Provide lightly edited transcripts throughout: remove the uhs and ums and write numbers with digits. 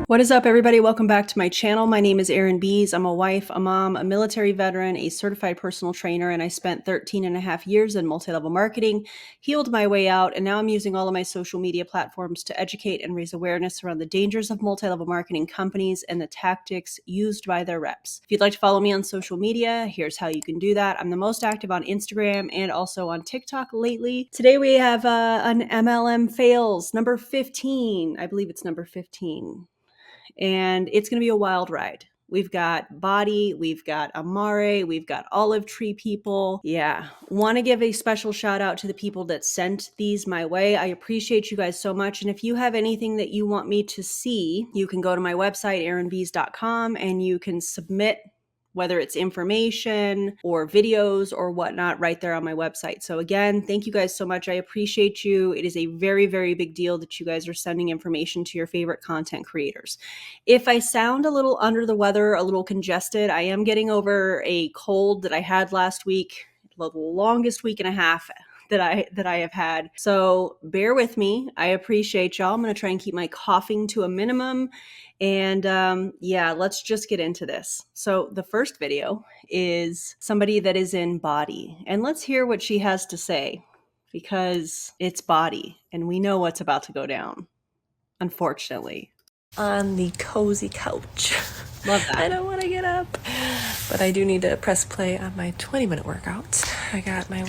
What is up, everybody? Welcome back to my channel. My name is Erin Bees. I'm a wife, a mom, a military veteran, a certified personal trainer, and I spent 13 and a half years in multi-level marketing, healed my way out, and now I'm using all of my social media platforms to educate and raise awareness around the dangers of multi-level marketing companies and the tactics used by their reps. If you'd like to follow me on social media, here's how you can do that. I'm the most active on Instagram and also on TikTok lately. Today we have an MLM fails, number 15. I believe it's number 15. And it's going to be a wild ride. We've got Body, we've got Amare, we've got Olive Tree people. Yeah. Want to give a special shout out to the people that sent these my way. I appreciate you guys so much. And if you have anything that you want me to see, you can go to my website, erinbees.com, and you can submit whether it's information or videos or whatnot right there on my website. So again, thank you guys so much. I appreciate you. It is a very, very big deal that you guys are sending information to your favorite content creators. If I sound a little under the weather, a little congested, I am getting over a cold that I had last week, the longest week and a half that I have had. So bear with me. I appreciate y'all. I'm going to try and keep my coughing to a minimum. And yeah, let's just get into this. So the first video is somebody that is in Body. And let's hear what she has to say, because it's Body and we know what's about to go down, unfortunately. On the cozy couch. Love that. I don't want to get up, but I do need to press play on my 20-minute workout. I got my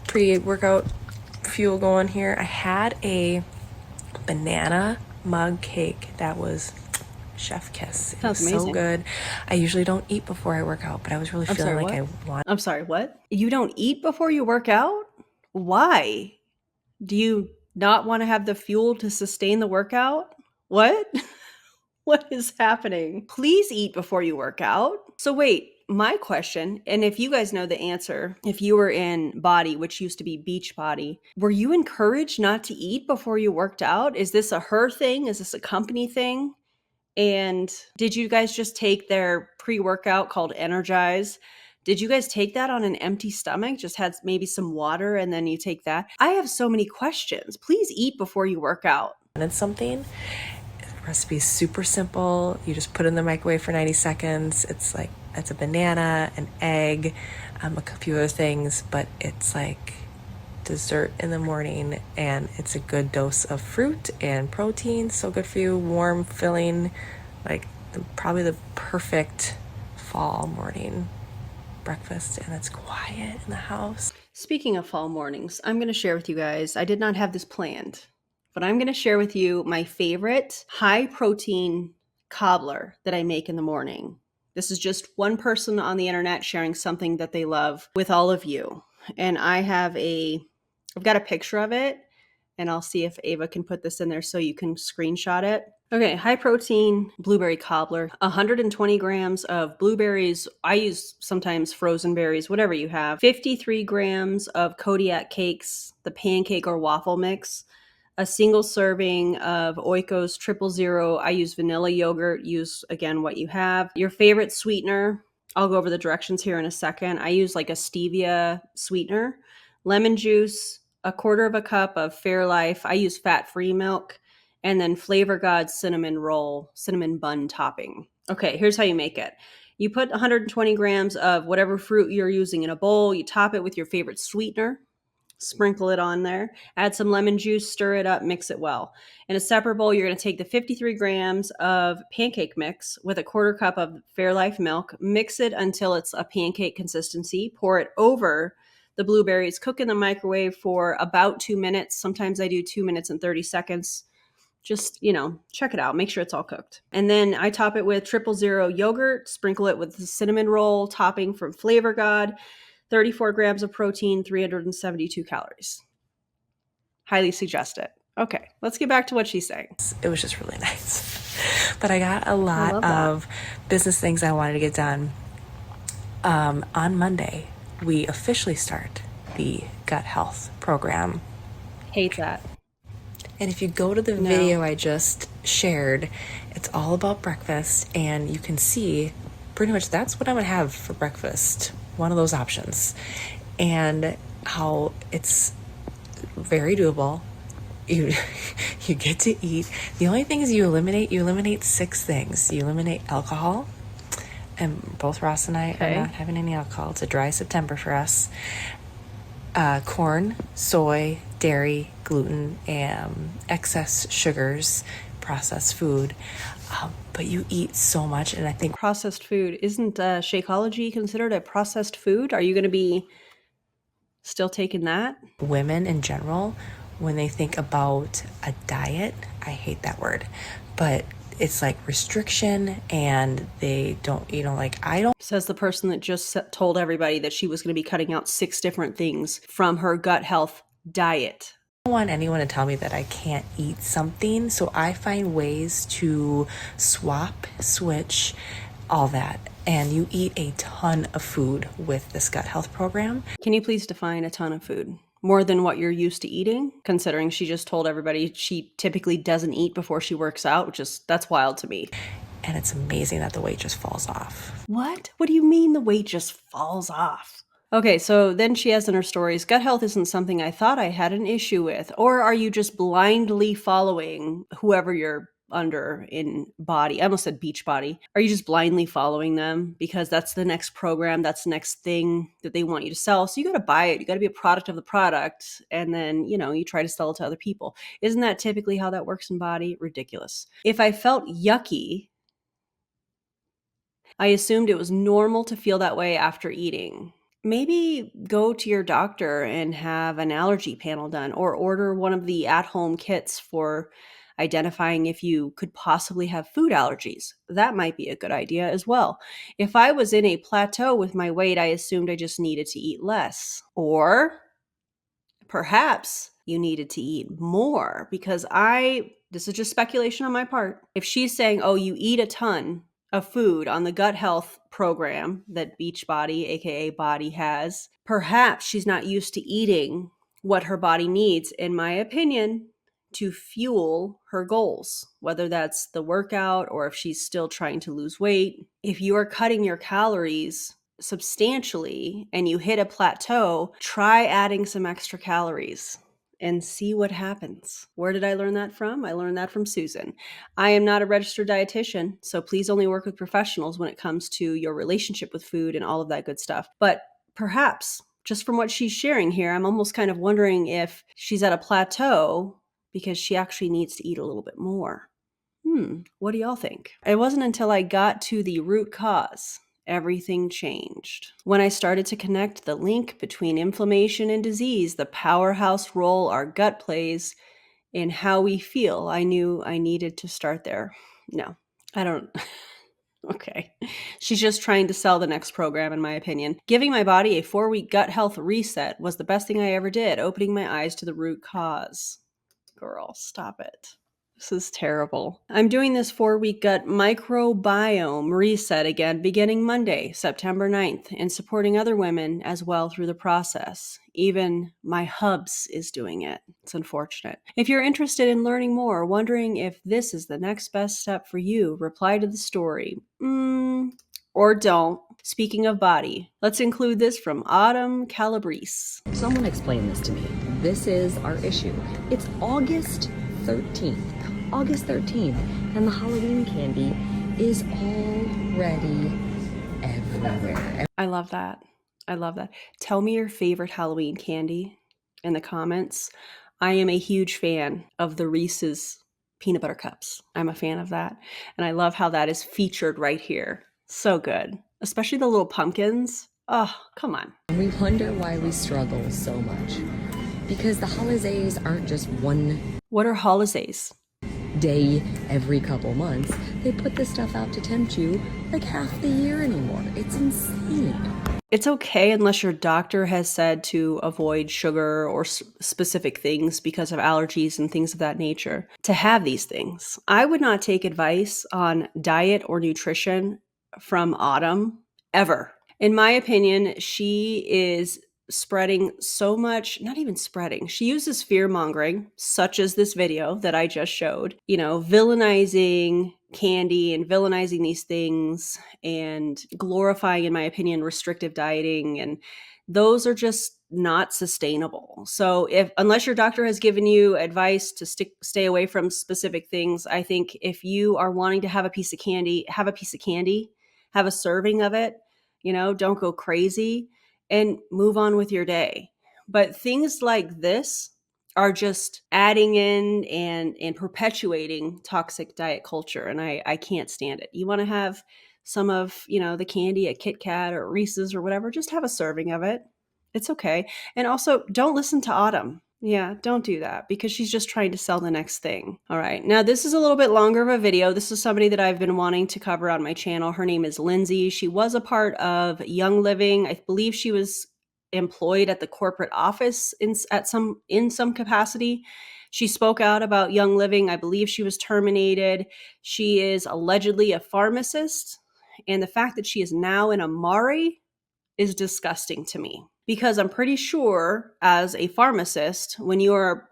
pre-workout fuel going here. I had a banana mug cake that was chef kiss. It was so good. I usually don't eat before I work out, but I was really feeling like I want. I'm sorry, what? You don't eat before you work out? Why? Do you not want to have the fuel to sustain the workout? What? What is happening? Please eat before you work out. So wait, my question, and if you guys know the answer, if you were in Body, which used to be Beach Body, were you encouraged not to eat before you worked out? Is this a her thing? Is this a company thing? And did you guys just take their pre-workout called Energize? Did you guys take that on an empty stomach? Just had maybe some water and then you take that? I have so many questions. Please eat before you work out. And something. The recipe is super simple. You just put it in the microwave for 90 seconds. It's a banana, an egg, a few other things, but it's like dessert in the morning, and it's a good dose of fruit and protein. So good for you, warm, filling, probably the perfect fall morning breakfast, and it's quiet in the house. Speaking of fall mornings, I'm going to share with you guys, I did not have this planned, but I'm going to share with you my favorite high protein cobbler that I make in the morning. This is just one person on the internet sharing something that they love with all of you. And I've got a picture of it, and I'll see if Ava can put this in there so you can screenshot it. Okay, high protein blueberry cobbler, 120 grams of blueberries. I use sometimes frozen berries, whatever you have. 53 grams of Kodiak cakes, the pancake or waffle mix. A single serving of Oikos 000. I use vanilla yogurt. Use, again, what you have. Your favorite sweetener. I'll go over the directions here in a second. I use like a stevia sweetener. Lemon juice, a quarter of a cup of Fairlife. I use fat-free milk. And then Flavor God cinnamon bun topping. Okay, here's how you make it. You put 120 grams of whatever fruit you're using in a bowl. You top it with your favorite sweetener. Sprinkle it on there, add some lemon juice, stir it up, mix it well. In a separate bowl, you're going to take the 53 grams of pancake mix with a quarter cup of Fairlife milk, mix it until it's a pancake consistency, pour it over the blueberries, cook in the microwave for about 2 minutes. Sometimes I do 2 minutes and 30 seconds. Just, check it out. Make sure it's all cooked. And then I top it with 000 yogurt, sprinkle it with the cinnamon roll topping from Flavor God. 34 grams of protein, 372 calories. Highly suggest it. Okay, let's get back to what she's saying. It was just really nice. But I got a lot of business things I wanted to get done. On Monday, we officially start the gut health program. Hate that. And if you go to the video I just shared, it's all about breakfast, and you can see pretty much that's what I'm going to have for breakfast. One of those options, and how it's very doable. you you get to eat. The only things you eliminate 6 things. You eliminate alcohol, and both Ross and I Okay. are not having any alcohol. It's a dry September for us. Corn, soy, dairy, gluten, and excess sugars, processed food. But you eat so much, and I think Processed food. Isn't Shakeology considered a processed food? Are you going to be still taking that? women in general, when they think about a diet, I hate that word, but it's like restriction, and they don't, I don't Says the person that just told everybody that she was going to be cutting out 6 different things from her gut health diet. want anyone to tell me that I can't eat something, so I find ways to swap, switch, all that. And you eat a ton of food with this gut health program. Can you please define a ton of food? More than what you're used to eating, considering she just told everybody she typically doesn't eat before she works out, that's wild to me. And it's amazing that the weight just falls off. What? What do you mean the weight just falls off? Okay, so then she has in her stories, gut health isn't something I thought I had an issue with. Or are you just blindly following whoever you're under in body? I almost said beach body. Are you just blindly following them because that's the next program, that's the next thing that they want you to sell? So you got to buy it. You got to be a product of the product. And then, you try to sell it to other people. Isn't that typically how that works in body? Ridiculous. If I felt yucky, I assumed it was normal to feel that way after eating. Maybe go to your doctor and have an allergy panel done, or order one of the at-home kits for identifying if you could possibly have food allergies. That might be a good idea as well. If I was in a plateau with my weight, I assumed I just needed to eat less. Or perhaps you needed to eat more, because this is just speculation on my part. If she's saying, oh, you eat a ton of food on the gut health program that Beachbody, aka Body, has, perhaps she's not used to eating what her body needs, in my opinion, to fuel her goals, whether that's the workout or if she's still trying to lose weight. If you are cutting your calories substantially and you hit a plateau, try adding some extra calories and see what happens. Where did I learn that from? I learned that from Susan. I am not a registered dietitian, so please only work with professionals when it comes to your relationship with food and all of that good stuff. But perhaps, just from what she's sharing here, I'm almost kind of wondering if she's at a plateau because she actually needs to eat a little bit more. What do y'all think? It wasn't until I got to the root cause everything changed. When I started to connect the link between inflammation and disease, the powerhouse role our gut plays in how we feel, I knew I needed to start there. No, I don't. Okay. She's just trying to sell the next program, in my opinion. Giving my body a 4-week gut health reset was the best thing I ever did, opening my eyes to the root cause. Girl, stop it. This is terrible. I'm doing this 4-week gut microbiome reset again beginning Monday, September 9th, and supporting other women as well through the process. Even my hubs is doing it. It's unfortunate. If you're interested in learning more, wondering if this is the next best step for you, reply to the story. Or don't. Speaking of body, let's include this from Autumn Calabrese. Someone explain this to me. This is our issue. It's August 13th. August 13th. And the Halloween candy is already everywhere. I love that. I love that. Tell me your favorite Halloween candy in the comments. I am a huge fan of the Reese's peanut butter cups. I'm a fan of that. And I love how that is featured right here. So good. Especially the little pumpkins. Oh, come on. We wonder why we struggle so much. Because the holidays aren't just one What are holidays? day every couple months. They put this stuff out to tempt you like half the year anymore. It's insane. It's okay unless your doctor has said to avoid sugar or specific things because of allergies and things of that nature to have these things. I would not take advice on diet or nutrition from Autumn ever. In my opinion, she is spreading so much, not even spreading. She uses fear-mongering, such as this video that I just showed, villainizing candy and villainizing these things and glorifying, in my opinion, restrictive dieting and those are just not sustainable. So unless your doctor has given you advice to stay away from specific things, I think if you are wanting to have a piece of candy, have a piece of candy, have a serving of it, don't go crazy and move on with your day. But things like this are just adding in and perpetuating toxic diet culture. And I can't stand it. You want to have some of, the candy at Kit Kat or Reese's or whatever, just have a serving of it. It's okay. And also, don't listen to Autumn. Yeah, don't do that because she's just trying to sell the next thing. All right. Now, this is a little bit longer of a video. This is somebody that I've been wanting to cover on my channel. Her name is Lindsay. She was a part of Young Living. I believe she was employed at the corporate office in some capacity. She spoke out about Young Living. I believe she was terminated. She is allegedly a pharmacist. And the fact that she is now in Amari is disgusting to me, because I'm pretty sure as a pharmacist, when you are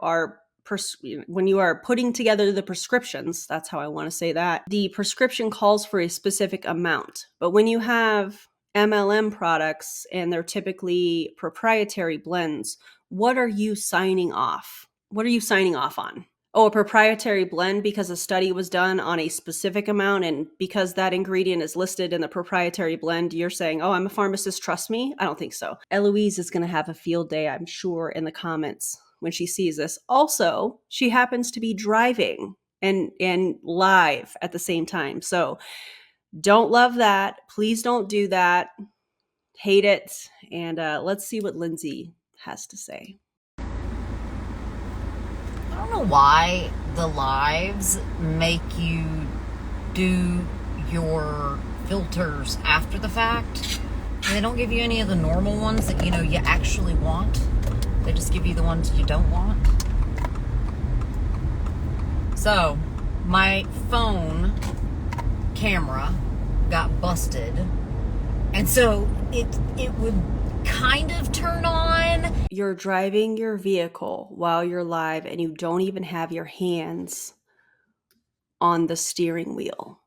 putting together the prescriptions, that's how I want to say that, the prescription calls for a specific amount. But when you have MLM products and they're typically proprietary blends, what are you signing off? What are you signing off on? Oh, a proprietary blend because a study was done on a specific amount, and because that ingredient is listed in the proprietary blend, you're saying, oh, I'm a pharmacist, trust me? I don't think so. Eloise is going to have a field day, I'm sure, in the comments when she sees this. Also, she happens to be driving and live at the same time. So don't love that. Please don't do that. Hate it. And let's see what Lindsay has to say. I don't know why the lives make you do your filters after the fact. They don't give you any of the normal ones that you actually want. They just give you the ones you don't want. So my phone camera got busted, and so it would kind of turn on. You're driving your vehicle while you're live and you don't even have your hands on the steering wheel.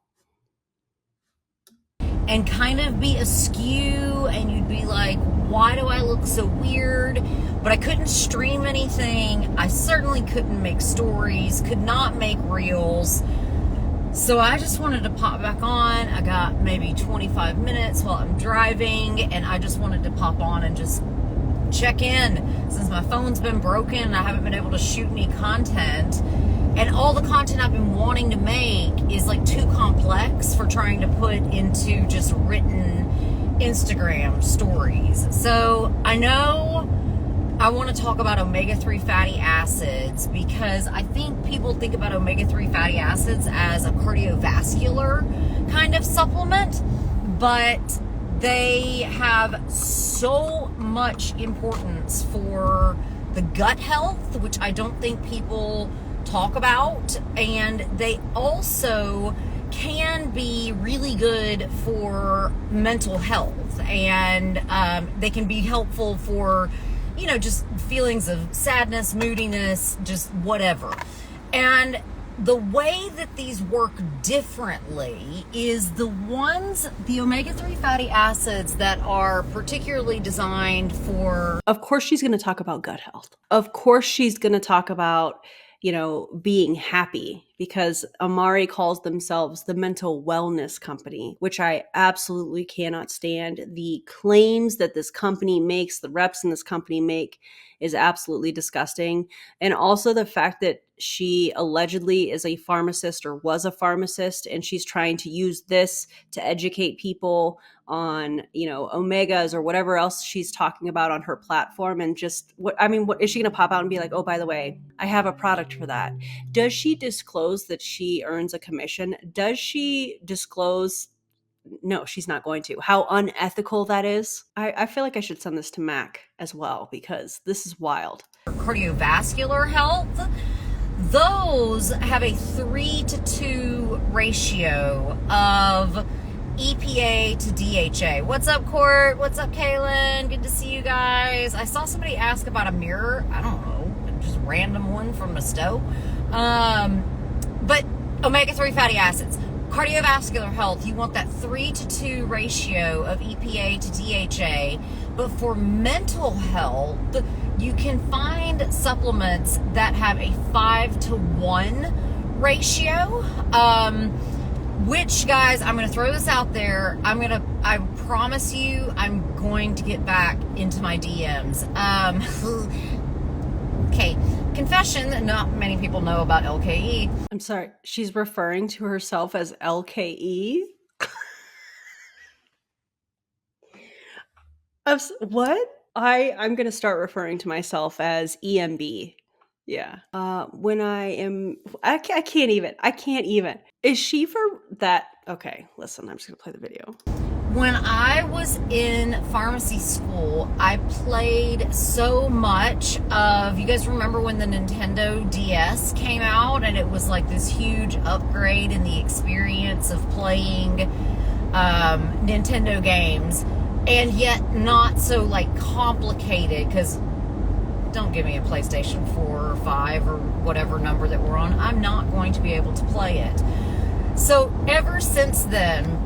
And kind of be askew, and you'd be like, why do I look so weird? But I couldn't stream anything. I certainly couldn't make stories, could not make reels. So I just wanted to pop back on. I got maybe 25 minutes while I'm driving, and I just wanted to pop on and just check in. Since my phone's been broken, I haven't been able to shoot any content. And all the content I've been wanting to make is like too complex for trying to put into just written Instagram stories. So I know I want to talk about omega-3 fatty acids because I think people think about omega-3 fatty acids as a cardiovascular kind of supplement, but they have so much importance for the gut health, which I don't think people talk about, and they also can be really good for mental health, and they can be helpful for just feelings of sadness, moodiness, just whatever. And the way that these work differently is the omega-3 fatty acids that are particularly designed for... Of course she's going to talk about gut health. Of course she's going to talk about being happy, because Amari calls themselves the mental wellness company, which I absolutely cannot stand. The claims that this company makes, the reps in this company make, is absolutely disgusting. And also the fact that she allegedly is a pharmacist or was a pharmacist, and she's trying to use this to educate people on, omegas or whatever else she's talking about on her platform. And just what is she going to pop out and be like, oh, by the way, I have a product for that? Does she disclose that she earns a commission? Does she disclose? No, she's not going to. How unethical that is. I feel like I should send this to Mac as well, because this is wild. Cardiovascular health, those have a 3-to-2 ratio of EPA to DHA. What's up, Court? What's up, Kaylin? Good to see you guys. I saw somebody ask about a mirror. I don't know, just random one from a stove. But omega-3 fatty acids, cardiovascular health, you want that 3-to-2 ratio of EPA to DHA. But for mental health, you can find supplements that have a 5-to-1 ratio. Which, guys, I'm going to throw this out there. I promise you, I'm going to get back into my DMs. Okay, confession that not many people know about LKE. I'm sorry, she's referring to herself as LKE? What? I'm going to start referring to myself as EMB. Yeah. When I can't even. Is she for that? Okay, listen, I'm just going to play the video. When I was in pharmacy school, I played so much of, you guys remember when the Nintendo DS came out and it was like this huge upgrade in the experience of playing Nintendo games, and yet not so like complicated, because don't give me a PlayStation 4 or 5 or whatever number that we're on. I'm not going to be able to play it. So ever since then,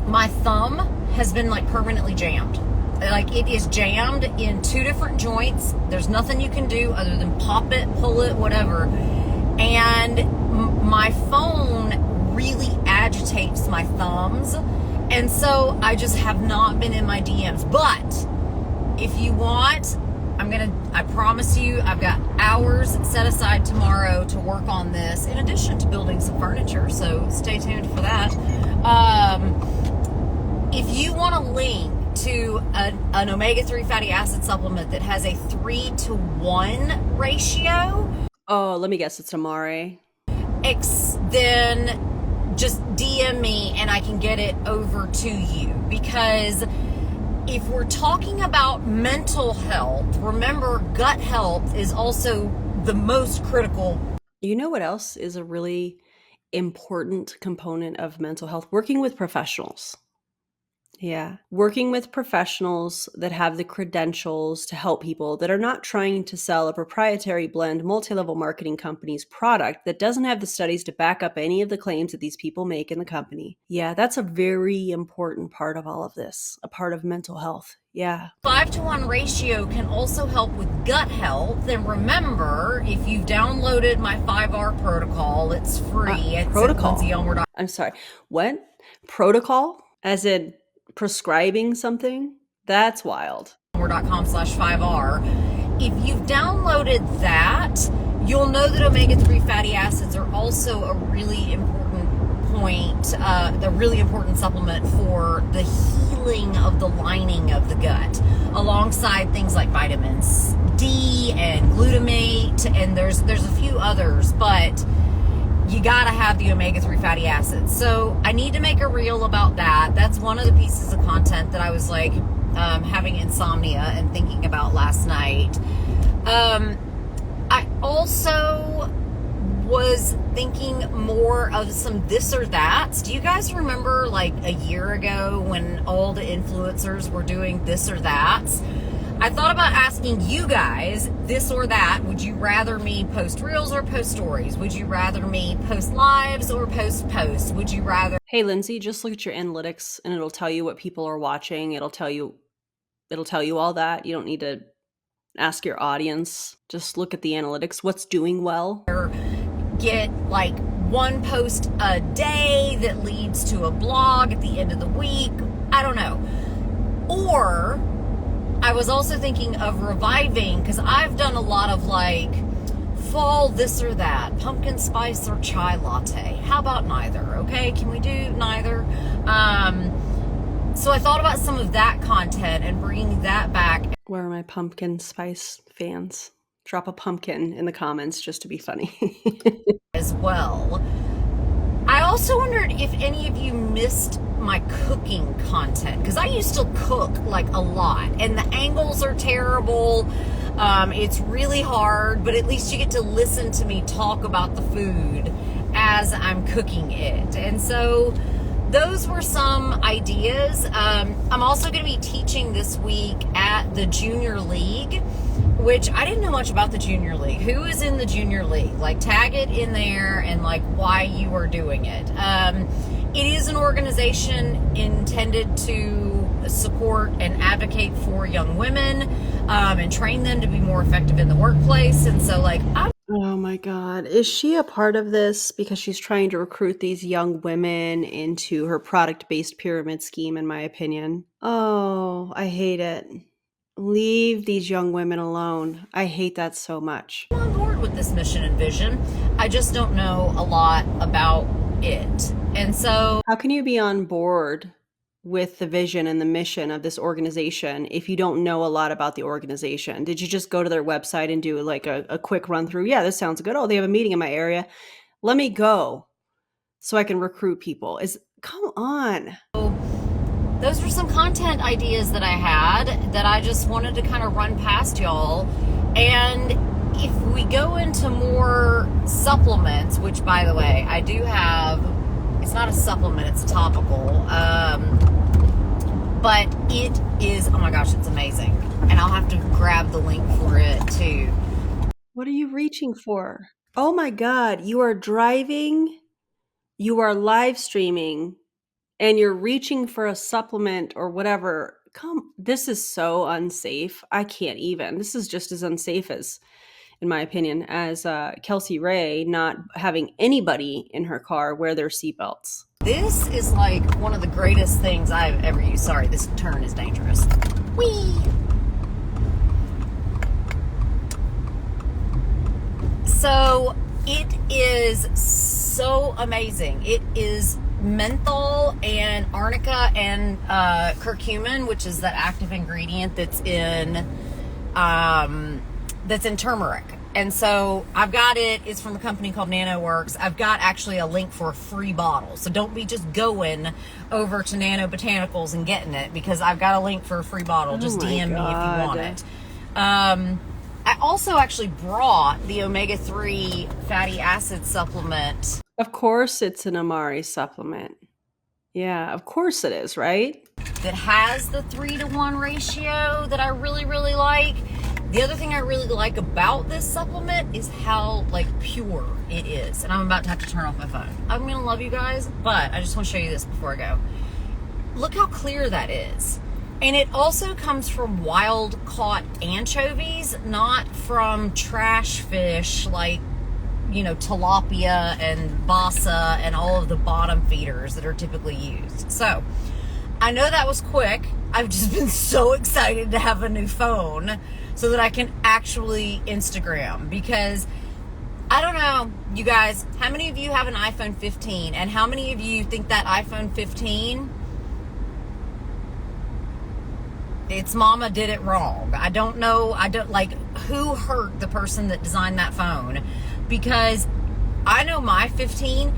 my thumb has been like permanently jammed. Like, it is jammed in 2 different joints. There's nothing you can do other than pop it, pull it, whatever. And my phone really agitates my thumbs. And so I just have not been in my DMs. But if you want, I promise you, I've got hours set aside tomorrow to work on this, in addition to building some furniture, so stay tuned for that. If you want a link to an omega-3 fatty acid supplement that has a 3-to-1 ratio... Oh, let me guess, it's Amare. Then just DM me and I can get it over to you, because if we're talking about mental health, remember, gut health is also the most critical. You know what else is a really important component of mental health? Working with professionals. Yeah. Working with professionals that have the credentials to help people, that are not trying to sell a proprietary blend multi-level marketing company's product that doesn't have the studies to back up any of the claims that these people make in the company. Yeah, that's a very important part of all of this, a part of mental health. Yeah. 5-to-1 ratio can also help with gut health. And remember, if you've downloaded my 5R protocol, it's free. It's Protocol. at I'm sorry. What? Protocol? As in prescribing something? That's wild. .com/5R. If you've downloaded that, you'll know that omega-3 fatty acids are also a really important point, the really important supplement for the healing of the lining of the gut, alongside things like vitamins D and glutamate, and there's a few others, but you gotta have the omega-3 fatty acids. So I need to make a reel about that. That's one of the pieces of content that I was like having insomnia and thinking about last night. I also was thinking more of some this or that's. Do you guys remember like a year ago when all the influencers were doing this or that's? I thought about asking you guys this or that. Would you rather me post reels or post stories? Would you rather me post lives or post posts? Would you rather... Hey, Lindsay, just look at your analytics and it'll tell you what people are watching. It'll tell you all that. You don't need to ask your audience. Just look at the analytics. What's doing well? Get like one post a day that leads to a blog at the end of the week. I don't know. Or I was also thinking of reviving, because I've done a lot of like fall this or that, pumpkin spice or chai latte. How about neither? Okay, can we do neither? So I thought about some of that content and bringing that back. Where are my pumpkin spice fans? Drop a pumpkin in the comments just to be funny. As well. I also wondered if any of you missed my cooking content, because I used to cook like a lot, and the angles are terrible. It's really hard, but at least you get to listen to me talk about the food as I'm cooking it. And so those were some ideas. I'm also going to be teaching this week at the Junior League, which I didn't know much about the junior league. Who is in the junior league? Like, tag it in there and like why you are doing it. It is an organization intended to support and advocate for young women and train them to be more effective in the workplace. And so, like, Oh my God. Is she a part of this because she's trying to recruit these young women into her product-based pyramid scheme, in my opinion? Oh, I hate it. Leave these young women alone. I hate that so much. I'm on board with this mission and vision. I just don't know a lot about it. And so, How can you be on board with the vision and the mission of this organization if you don't know a lot about the organization? Did you just go to their website and do like a quick run through? Yeah, this sounds good. Oh, they have a meeting in my area. Let me go so I can recruit people. Come on. those were some content ideas that I had that I just wanted to kind of run past y'all. And if we go into more supplements, which by the way, I do have, it's not a supplement, it's a topical. But it is, oh my gosh, it's amazing. And I'll have to grab the link for it too. What are you reaching for? Oh my God, you are driving, you are live streaming, and you're reaching for a supplement or whatever. This is so unsafe. I can't even. This is just as unsafe as, in my opinion, as Kelsey Ray not having anybody in her car wear their seatbelts. This is like one of the greatest things I've ever used. Sorry, this turn is dangerous. Whee! So it is so amazing. It is menthol and arnica and curcumin, which is that active ingredient that's in turmeric. And so I've got it. It's from a company called NanoWorks. I've got actually a link for a free bottle. So don't be just going over to Nano Botanicals and getting it, because I've got a link for a free bottle. Just DM me if you want it. I also actually brought the omega-3 fatty acid supplement. Of course it's an Amari supplement. Yeah, of course it is, right? That has the 3-to-1 ratio that I really, really like. The other thing I really like about this supplement is how like pure it is. And I'm about to have to turn off my phone. I'm gonna love you guys, but I just want to show you this before I go. Look how clear that is. And it also comes from wild caught anchovies, not from trash fish like, you know, tilapia and basa and all of the bottom feeders that are typically used. So I know that was quick. I've just been so excited to have a new phone so that I can actually Instagram, because I don't know, you guys, how many of you have an iPhone 15 and how many of you think that iPhone 15, its mama did it wrong? I don't know. I don't like who hurt the person that designed that phone, because I know my 15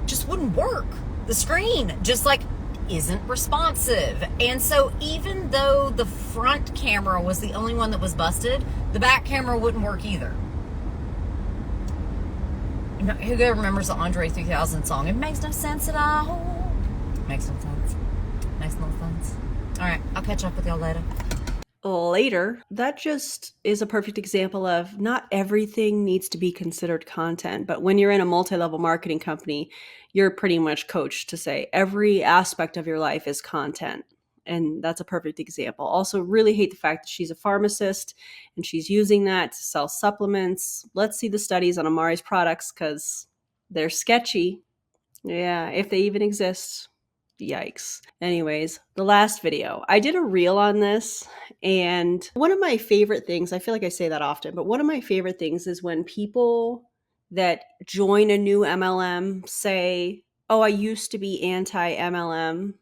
just wouldn't work. The screen just like isn't responsive. And so even though the front camera was the only one that was busted, the back camera wouldn't work either. You know, who remembers the Andre 3000 song? It makes no sense at all. Makes no sense. Makes no sense. All right, I'll catch up with y'all later. That just is a perfect example of not everything needs to be considered content. But when you're in a multi-level marketing company, you're pretty much coached to say every aspect of your life is content. And that's a perfect example. Also, really hate the fact that she's a pharmacist and she's using that to sell supplements. Let's see the studies on Amari's products, because they're sketchy. Yeah, if they even exist. Yikes. Anyways, the last video. I did a reel on this, and one of my favorite things, I feel like I say that often, but one of my favorite things is when people that join a new MLM say, oh, I used to be anti-MLM,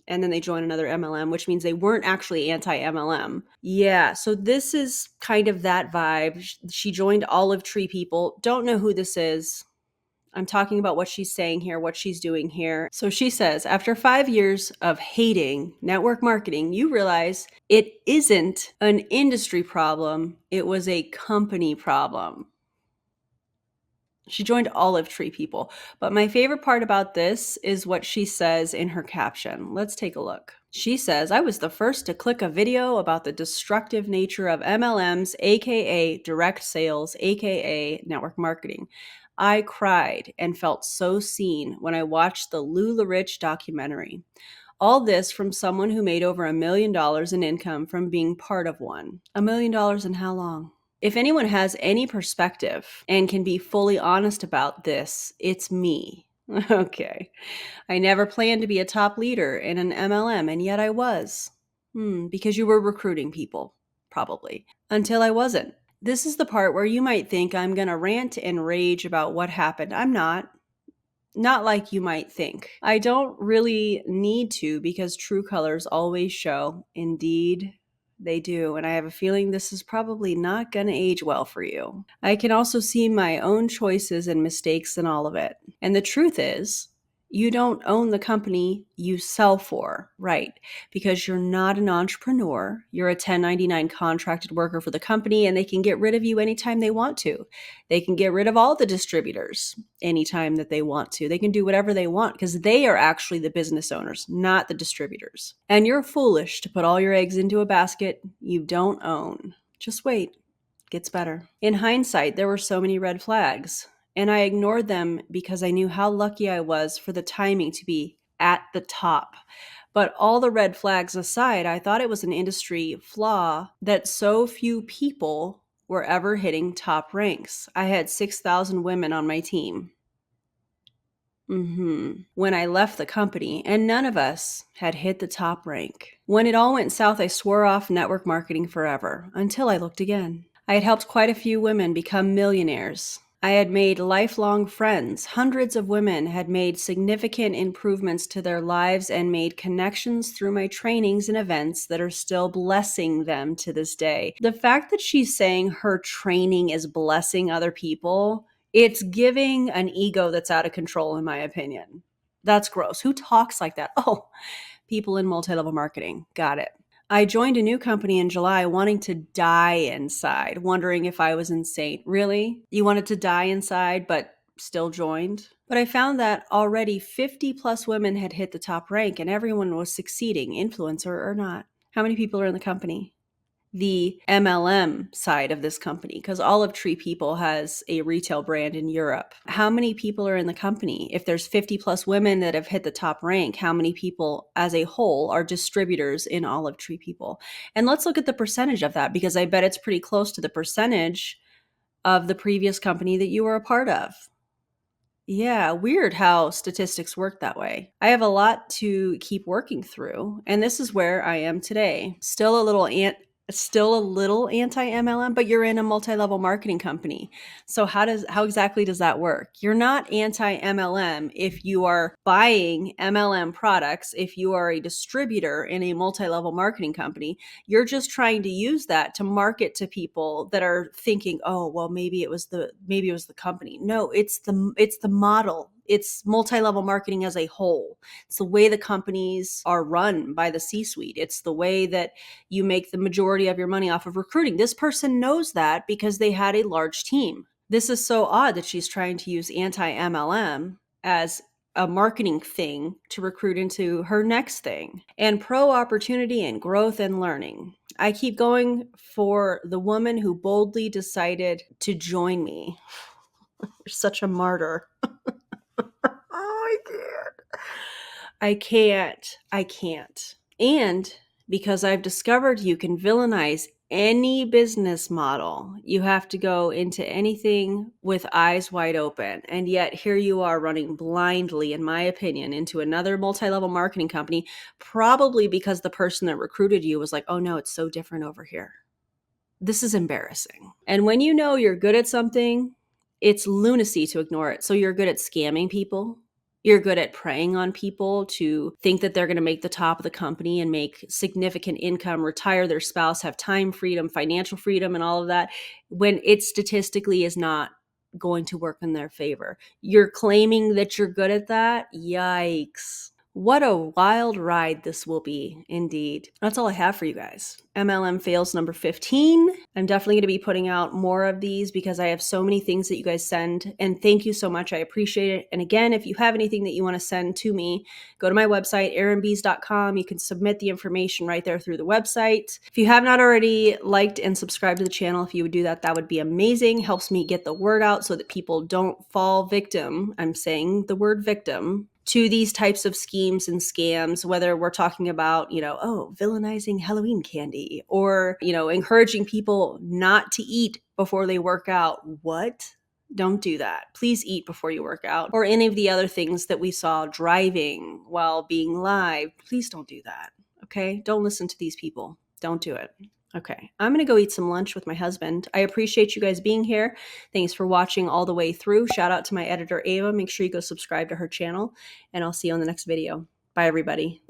and then they join another MLM, which means they weren't actually anti-MLM. Yeah, so this is kind of that vibe. She joined Olive Tree People. Don't know who this is. I'm talking about what she's saying here, what she's doing here. So she says, after 5 years of hating network marketing, you realize it isn't an industry problem. It was a company problem. She joined Olive Tree People. But my favorite part about this is what she says in her caption. Let's take a look. She says, I was the first to click a video about the destructive nature of MLMs, aka direct sales, aka network marketing. I cried and felt so seen when I watched the LuLaRich documentary. All this from someone who made over $1 million in income from being part of one. $1 million in how long? If anyone has any perspective and can be fully honest about this, it's me. Okay. I never planned to be a top leader in an MLM, and yet I was. Because you were recruiting people, probably. Until I wasn't. This is the part where you might think I'm going to rant and rage about what happened. I'm not. Not like you might think. I don't really need to because true colors always show. Indeed, they do. And I have a feeling this is probably not going to age well for you. I can also see my own choices and mistakes in all of it. And the truth is, you don't own the company you sell for, right? Because you're not an entrepreneur. You're a 1099 contracted worker for the company, and they can get rid of you anytime they want to. They can get rid of all the distributors anytime that they want to. They can do whatever they want because they are actually the business owners, not the distributors. And you're foolish to put all your eggs into a basket you don't own. Just wait. It gets better. In hindsight, there were so many red flags. And I ignored them because I knew how lucky I was for the timing to be at the top. But all the red flags aside, I thought it was an industry flaw that so few people were ever hitting top ranks. I had 6,000 women on my team. When I left the company, and none of us had hit the top rank. When it all went south, I swore off network marketing forever until I looked again. I had helped quite a few women become millionaires. I had made lifelong friends. Hundreds of women had made significant improvements to their lives and made connections through my trainings and events that are still blessing them to this day. The fact that she's saying her training is blessing other people, it's giving an ego that's out of control, in my opinion. That's gross. Who talks like that? Oh, people in multi-level marketing. Got it. I joined a new company in July wanting to die inside, wondering if I was insane. Really? You wanted to die inside, but still joined? But I found that already 50 plus women had hit the top rank and everyone was succeeding, influencer or not. How many people are in the company? The MLM side of this company, because Olive Tree People has a retail brand in Europe. How many people are in the company? If there's 50 plus women that have hit the top rank, how many people as a whole are distributors in Olive Tree People? And let's look at the percentage of that, because I bet it's pretty close to the percentage of the previous company that you were a part of. Yeah, weird how statistics work that way. I have a lot to keep working through, and this is where I am today. Still a little anti-MLM, but you're in a multi-level marketing company. So how exactly does that work? You're not anti-MLM if you are buying MLM products, if you are a distributor in a multi-level marketing company. You're just trying to use that to market to people that are thinking, oh, well, maybe it was the company. No, it's the model. It's multi-level marketing as a whole. It's the way the companies are run by the C-suite. It's the way that you make the majority of your money off of recruiting. This person knows that because they had a large team. This is so odd that she's trying to use anti-MLM as a marketing thing to recruit into her next thing. And pro-opportunity and growth and learning. I keep going for the woman who boldly decided to join me. You're such a martyr. Oh, I can't. And because I've discovered you can villainize any business model, you have to go into anything with eyes wide open. And yet here you are running blindly, in my opinion, into another multi-level marketing company, probably because the person that recruited you was like, oh no, it's so different over here. This is embarrassing. And when you know you're good at something, it's lunacy to ignore it. So you're good at scamming people. You're good at preying on people to think that they're going to make the top of the company and make significant income, retire their spouse, have time freedom, financial freedom, and all of that, when it statistically is not going to work in their favor. You're claiming that you're good at that? Yikes. What a wild ride this will be, indeed. That's all I have for you guys. MLM fails number 15. I'm definitely going to be putting out more of these because I have so many things that you guys send. And thank you so much. I appreciate it. And again, if you have anything that you want to send to me, go to my website, aaronbees.com. You can submit the information right there through the website. If you have not already liked and subscribed to the channel, if you would do that, that would be amazing. Helps me get the word out so that people don't fall victim. I'm saying the word victim to these types of schemes and scams, whether we're talking about, villainizing Halloween candy or, encouraging people not to eat before they work out. What? Don't do that. Please eat before you work out. Or any of the other things that we saw, driving while being live. Please don't do that. Okay? Don't listen to these people. Don't do it. Okay, I'm going to go eat some lunch with my husband. I appreciate you guys being here. Thanks for watching all the way through. Shout out to my editor, Ava. Make sure you go subscribe to her channel, and I'll see you on the next video. Bye, everybody.